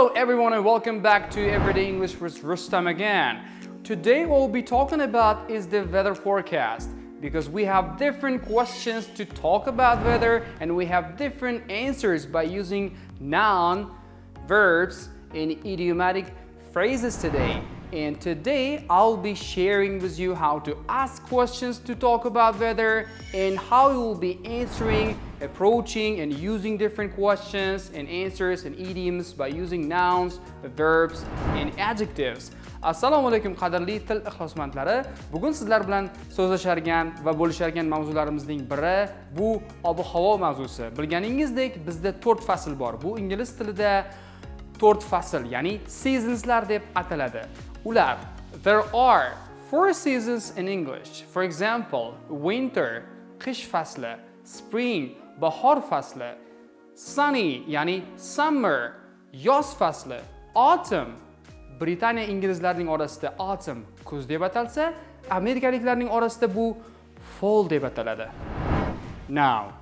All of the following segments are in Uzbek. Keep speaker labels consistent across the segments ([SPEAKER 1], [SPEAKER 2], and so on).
[SPEAKER 1] Hello everyone and welcome back to Everyday English with Rustam again. Today what we'll be talking about is the weather forecast because we have different questions to talk about weather and we have different answers by using noun, verbs and idiomatic phrases today. And today I'll be sharing with you how to ask questions to talk about weather and how you will be answering, approaching and using different questions and answers and idioms by using nouns, verbs and adjectives. Assalomu alaykum qadrli til ixlosmandlari. Bugun sizlar bilan so'zlashargan va bo'lishargan mavzularimizning biri bu ob-havo mavzusi. Bilganingizdek, bizda 4 fasl bor. Bu ingliz tilida 4 fasl, ya'ni seasonslar deb ataladi. Ular, there are 4 seasons in English. For example, winter, qish fasli, spring, bahor fasli, sunny, ya'ni summer, yoz fasli, autumn. Britaniya inglizlarning orasida autumn kuz deb atalsa, amerikaliklarning orasida bu fall deb ataladi. Now,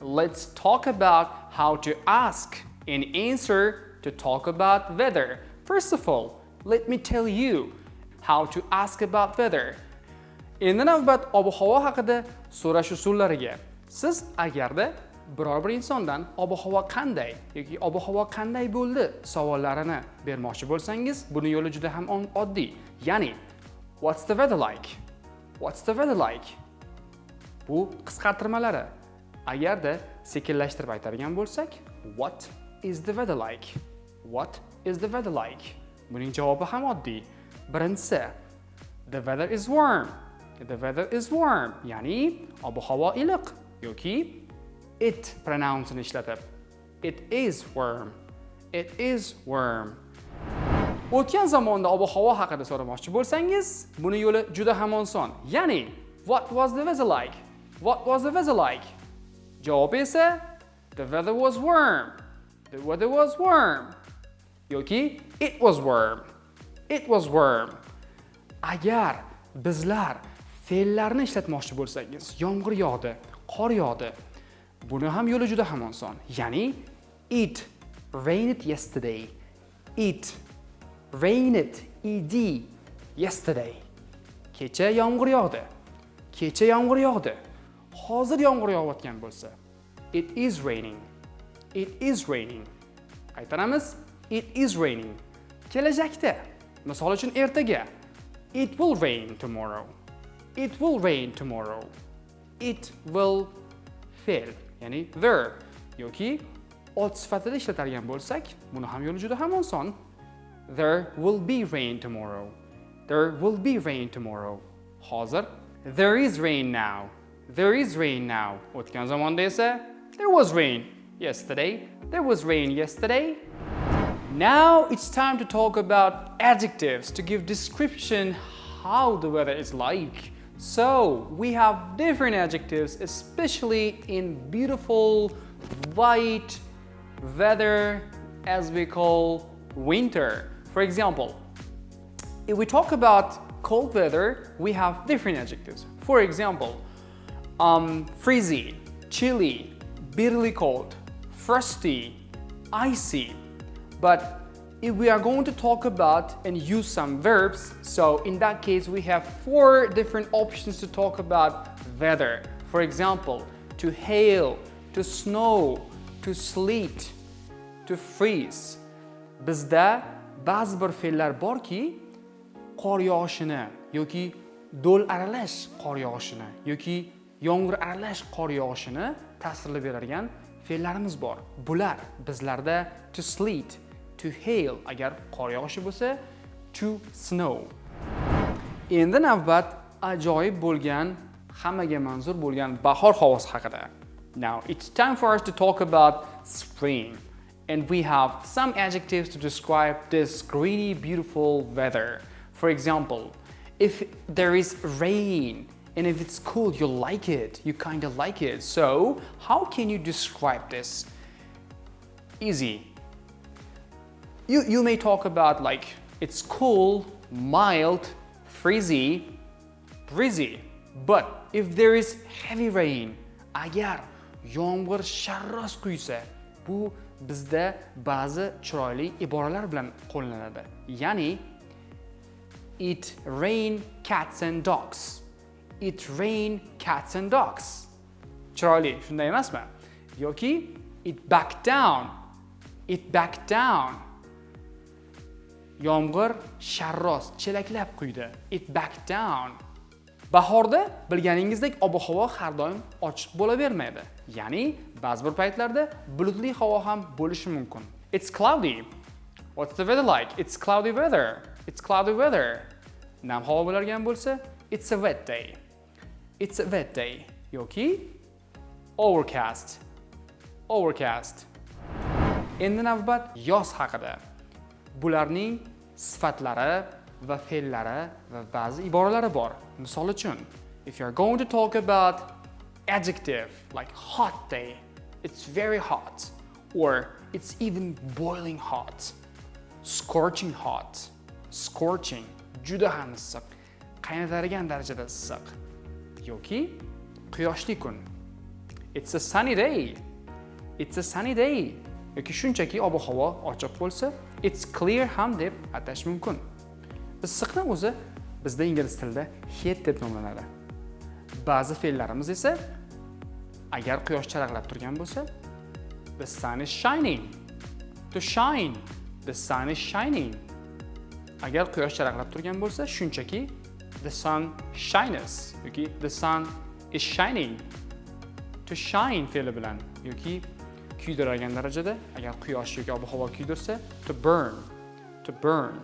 [SPEAKER 1] let's talk about how to ask and answer to talk about weather. First of all, let me tell you how to ask about weather. Endi navbat ob-havo haqida so'rash usullariga. Siz agarda biror bir insondan ob-havo qanday yoki ob-havo qanday bo'ldi savollarini bermoqchi bo'lsangiz, buni yo'li juda ham oddiy. Ya'ni, what's the weather like? What's the weather like? Bu qisqartirmalari. Agarda sekinlashtirib aytadigan bo'lsak, what is the weather like? What is the weather like? Buning javobi ham oddiy. Birinchisi, the weather is warm. The weather is warm, ya'ni ob-havo iliq yoki it pronounce-ni ishlatib. It is warm. It is warm. O'tgan zamonda ob-havo haqida so'ramoqchi bo'lsangiz, buni yo'li juda ham oson. Ya'ni, what was the weather like? What was the weather like? Javob esa, the weather was warm. The weather was warm. Yoki, it was warm. It was warm. Agar bizlar fe'llarni ishlatmoqchi bo'lsangiz, yomg'ir yog'di, qor yog'di. Buni ham yo'li juda ham oson. Ya'ni, it rained yesterday. It rained ed yesterday. Kecha yomg'ir yog'di. Kecha yomg'ir yog'di. Hozir yomg'ir yog'ayotgan bo'lsa, it is raining. It is raining. Qaytaramiz. It is raining. Kelajakda, misol uchun ertaga, it will rain tomorrow. It will rain tomorrow. It will fe'l, ya'ni there yoki ot sifatida ishlatadigan bo'lsak, buni ham yo'li juda ham oson. There will be rain tomorrow. There will be rain tomorrow. Hozir, there is rain now. There is rain now. O'tgan zamonda esa, there was rain yesterday. There was rain yesterday. Now it's time to talk about adjectives to give description how the weather is like. So we have different adjectives, especially in beautiful white weather as we call winter. For example, if we talk about cold weather, we have different adjectives. For example, freezing, chilly, bitterly cold, frosty, icy. But if we are going to talk about and use some verbs, so in that case we have 4 different options to talk about weather. For example, to hail, to snow, to sleet, to freeze. Bizda ba'zi bir fe'llar borki, qor yog'ishini yoki do'l aralash qor yog'ishini yoki yomg'ir aralash qor yog'ishini ta'sirlab beradigan fe'llarimiz bor. Bular bizlarda to sleet, to hail agar qor yog'ishi bo'lsa, to snow. Endi navbat ajoyib bo'lgan, hammaga manzur bo'lgan bahor havosi haqida. Now it's time for us to talk about spring, and we have some adjectives to describe this greeny, beautiful weather. For example, if there is rain and if it's cool, you like it, you kind of like it. So how can you describe this? Easy. You may talk about like it's cool, mild, breezy. But if there is heavy rain, agar yomg'ir sharros quysa, bu bizda ba'zi chiroyli iboralar bilan qo'llanadi. Ya'ni it rain cats and dogs. It rain cats and dogs. Chiroyli, shunday emasmi? Yoki it backed down. It backed down. Yomg'ir sharros chelaklab quydi. It backed down. Bahorda bilganingizdek ob-havo har doim ochiq bo'lavermaydi. Ya'ni ba'zi bir paytlarda bulutli havo ham bo'lishi mumkin. It's cloudy. What's the weather like? It's cloudy weather. It's cloudy weather. Nam havo bo'largan bo'lsa, it's a wet day. It's a wet day. Yoki overcast. Overcast. Endi navbat yoz haqida. Bularning sifatlari va fe'llari va ba'zi iboralari bor. Misol uchun, if you're going to talk about adjective like hot day, it's very hot, or it's even boiling hot, scorching hot, scorching, juda ham issiq, qaynatadigan darajada issiq, yoki quyoshli kun. It's a sunny day. It's a sunny day. Yoki shunchaki ob-havo ochiq bo'lsa, it's clear ham deb atash mumkin. Issiqni o'zi bizda ingliz tilida heat deb nomlanadi. Ba'zi fe'llarimiz esa agar quyosh charaqlab turgan bo'lsa, the sun is shining. To shine. The sun is shining. Agar quyosh charaqlab turgan bo'lsa, shunchaki the sun shines yoki the sun is shining. To shine fe'li bilan yoki kuydiradigan darajada, agar quyosh yoki ob-havo kuydirsa, to burn. To burn.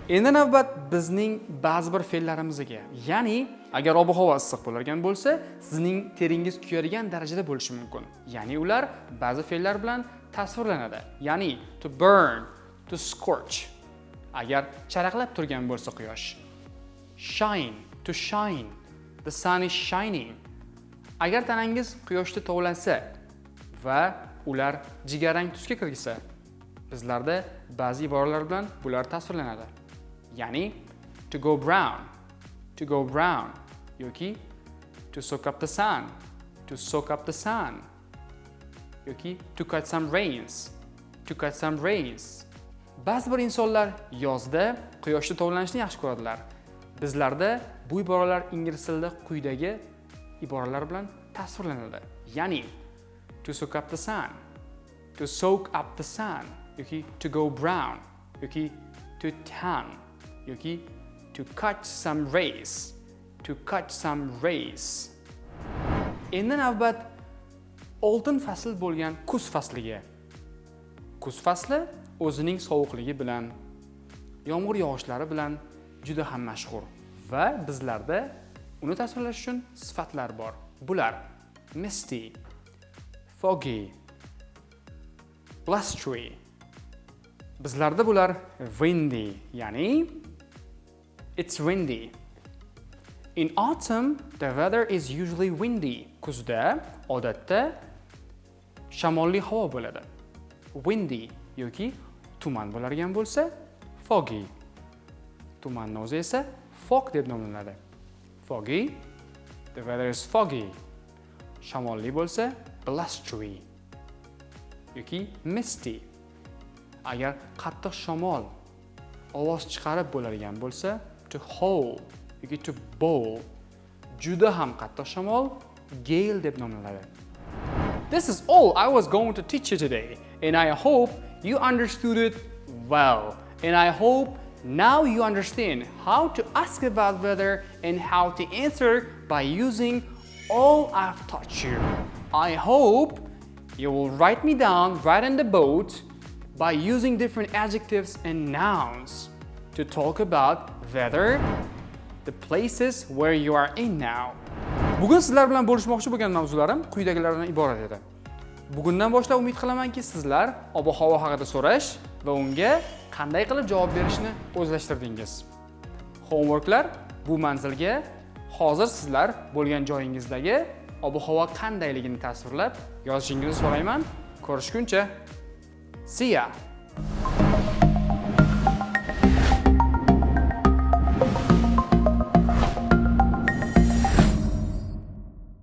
[SPEAKER 1] Endi navbat bizning ba'zi bir fe'llarimizga. Ya'ni, agar ob-havo issiq bo'lgan bo'lsa, sizning teringiz kuyadigan darajada bo'lishi mumkin. Ya'ni ular ba'zi fe'llar bilan tasvirlanadi. Ya'ni to burn, to scorch. Agar charaqlab turgan bo'lsa quyosh. Shine, to shine. The sun is shining. Agar tanangiz quyoshda tovlansa va ular jigarrang tusga kirgisa, bizlarda ba'zi iboralar bilan bular tasvirlanadi. Ya'ni to go brown, to go brown, yoki to soak up the sun, to soak up the sun, yoki to catch some rains, to catch some rains. Ba'zi bir insonlar yozda quyoshda tovlanishni yaxshi ko'radilar. Bizlarda bu iboralar ingliz tilida quyidagi iboralar bilan tasvirlanadi. Ya'ni to soak up the sun, to soak up the sun, yoki to go brown, yoki to tan, yoki to catch some rays, to catch some rays. Endi navbat oltin fasl bo'lgan kuz fasliga. Kuz fasli o'zining sovuqligi bilan, yomg'ir yog'ishlari bilan juda ham mashhur va bizlarda uni tasvirlash uchun sifatlar bor. Bular misty, foggy, blustery. Bizlarda bular windy, ya'ni it's windy. In autumn, the weather is usually windy. Kuzda odatda shamolli havo bo'ladi. Windy yoki tuman bo'ladigan bo'lsa, foggy. Tumanning o'zi esa fog deb nomlanadi. Foggy, the weather is foggy. Shamolli bo'lsa, blustery yoki misty. Agar qattiq shamol ovoz chiqarib bo'ladigan bo'lsa, to howl yoki to bowl. Juda ham qattiq shamol gale deb nomlanadi. This is all I was going to teach you today, and I hope you understood it well. And I hope now you understand how to ask about weather and how to answer by using all I've taught you. I hope you will write me down right in the boat by using different adjectives and nouns to talk about weather, the places where you are in now. Bugun sizlar bilan bo'lishmoqchi bo'lgan mavzularim quyidagilardan iborat edi. Bugundan boshlab umid qilamanki, sizlar ob-havo haqida so'rash va unga qanday qilib javob berishni o'zlashtirdingiz. Homeworklar bu manzilga hozir sizlar bo'lgan joyingizdagi ob-havo qandayligini tasvirlab yozishingizni so'rayman. Ko'rishguncha. See ya!